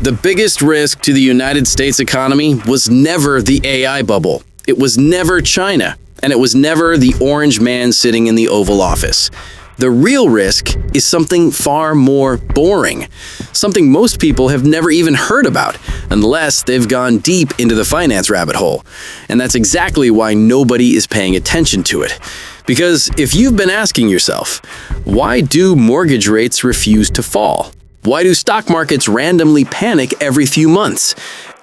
The biggest risk to the United States economy was never the AI bubble. It was never China. And it was never the orange man sitting in the Oval Office. The real risk is something far more boring. Something most people have never even heard about, unless they've gone deep into the finance rabbit hole. And that's exactly why nobody is paying attention to it. Because if you've been asking yourself, why do mortgage rates refuse to fall? Why do stock markets randomly panic every few months?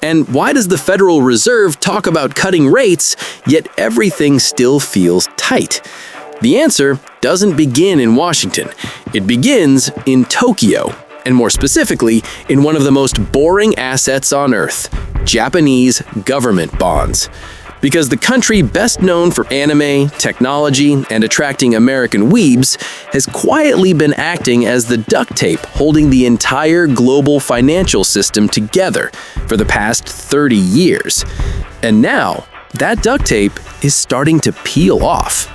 And why does the Federal Reserve talk about cutting rates, yet everything still feels tight? The answer doesn't begin in Washington. It begins in Tokyo, and more specifically, in one of the most boring assets on Earth, Japanese government bonds. Because the country best known for anime, technology, and attracting American weebs has quietly been acting as the duct tape holding the entire global financial system together for the past 30 years. And now, that duct tape is starting to peel off.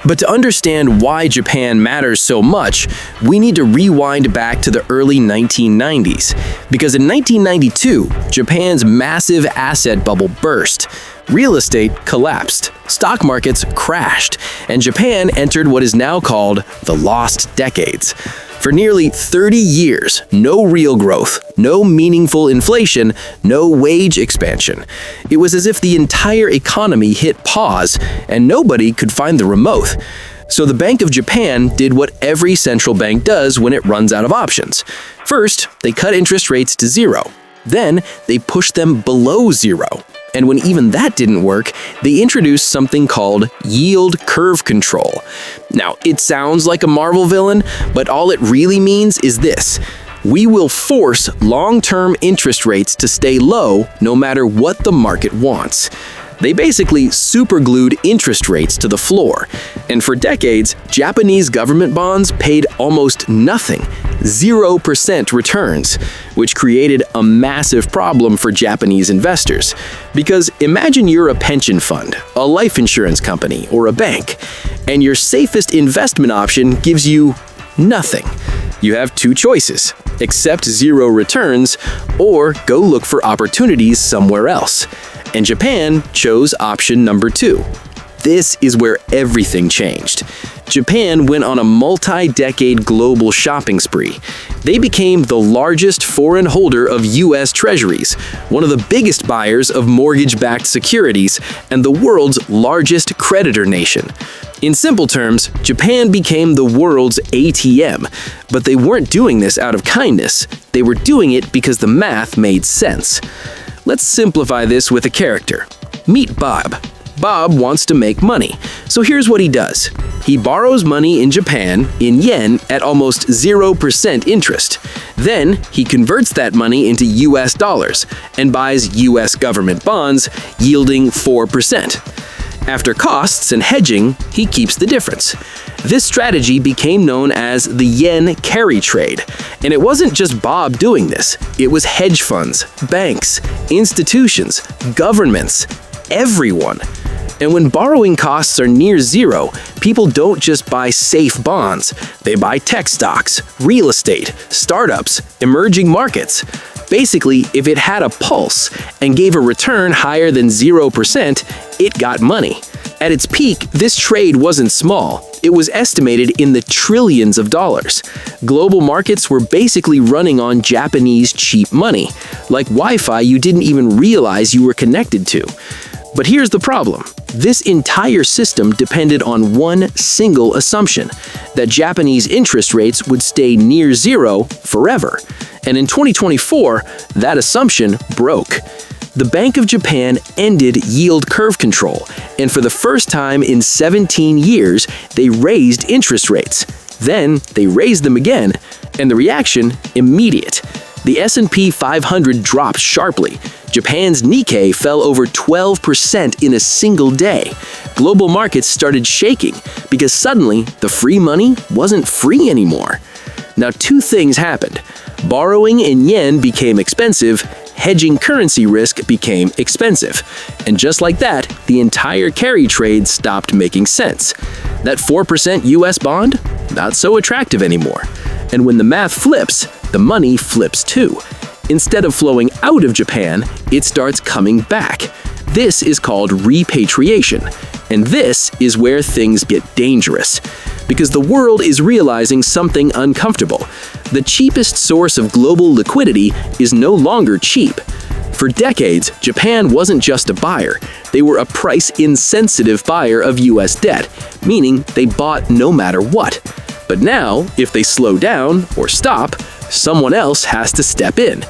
But to understand why Japan matters so much, we need to rewind back to the early 1990s. Because in 1992, Japan's massive asset bubble burst. Real estate collapsed, stock markets crashed, and Japan entered what is now called the Lost Decades. For nearly 30 years, no real growth, no meaningful inflation, no wage expansion. It was as if the entire economy hit pause, and nobody could find the remote. So the Bank of Japan did what every central bank does when it runs out of options. First, they cut interest rates to zero. Then, they pushed them below zero. And when even that didn't work, they introduced something called yield curve control. Now, it sounds like a Marvel villain, but all it really means is this. We will force long-term interest rates to stay low no matter what the market wants. They basically superglued interest rates to the floor. And for decades, Japanese government bonds paid almost nothing, 0% returns, which created a massive problem for Japanese investors. Because imagine you're a pension fund, a life insurance company, or a bank, and your safest investment option gives you nothing. You have two choices: accept zero returns or go look for opportunities somewhere else. And Japan chose option number 2. This is where everything changed. Japan went on a multi-decade global shopping spree. They became the largest foreign holder of U.S. treasuries, one of the biggest buyers of mortgage-backed securities, and the world's largest creditor nation. In simple terms, Japan became the world's ATM, but they weren't doing this out of kindness. They were doing it because the math made sense. Let's simplify this with a character. Meet Bob. Bob wants to make money, so here's what he does. He borrows money in Japan in yen at almost 0% interest. Then, he converts that money into US dollars and buys US government bonds yielding 4%. After costs and hedging, he keeps the difference. This strategy became known as the yen carry trade. And it wasn't just Bob doing this. It was hedge funds, banks, institutions, governments, everyone. And when borrowing costs are near zero, people don't just buy safe bonds. They buy tech stocks, real estate, startups, emerging markets. Basically, if it had a pulse and gave a return higher than 0%, it got money. At its peak, this trade wasn't small. It was estimated in the trillions of dollars. Global markets were basically running on Japanese cheap money, like Wi-Fi you didn't even realize you were connected to. But here's the problem. This entire system depended on one single assumption, that Japanese interest rates would stay near zero forever. And in 2024, that assumption broke. The Bank of Japan ended yield curve control, and for the first time in 17 years, they raised interest rates. Then, they raised them again, and the reaction, immediate. The S&P 500 dropped sharply. Japan's Nikkei fell over 12% in a single day. Global markets started shaking because suddenly the free money wasn't free anymore. Now, two things happened. Borrowing in yen became expensive, hedging currency risk became expensive. And just like that, the entire carry trade stopped making sense. That 4% US bond? Not so attractive anymore. And when the math flips, the money flips too. Instead of flowing out of Japan, it starts coming back. This is called repatriation. And this is where things get dangerous. Because the world is realizing something uncomfortable. The cheapest source of global liquidity is no longer cheap. For decades, Japan wasn't just a buyer. They were a price-insensitive buyer of US debt, meaning they bought no matter what. But now, if they slow down or stop, someone else has to step in.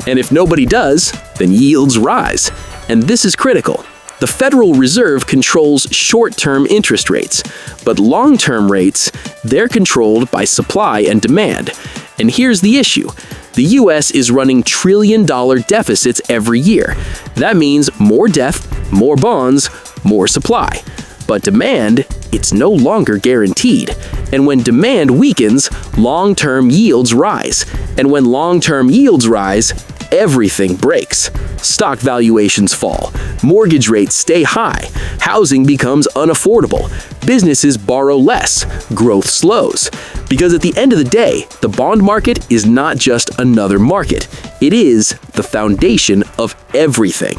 And if nobody does, then yields rise. And this is critical. The Federal Reserve controls short-term interest rates, but long-term rates, they're controlled by supply and demand. And here's the issue. The US is running trillion-dollar deficits every year. That means more debt, more bonds, more supply. But demand, it's no longer guaranteed. And when demand weakens, long-term yields rise. And when long-term yields rise, everything breaks. Stock valuations fall, mortgage rates stay high, housing becomes unaffordable, businesses borrow less, growth slows. Because at the end of the day, the bond market is not just another market. It is the foundation of everything.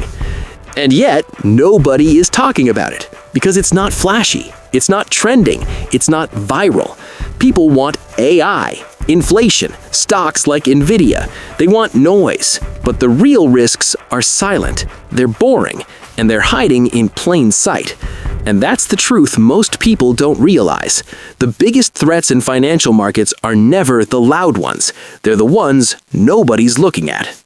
And yet, nobody is talking about it because it's not flashy, it's not trending, it's not viral. People want AI, inflation, stocks like Nvidia. They want noise, but the real risks are silent, they're boring, and they're hiding in plain sight. And that's the truth most people don't realize. The biggest threats in financial markets are never the loud ones. They're the ones nobody's looking at.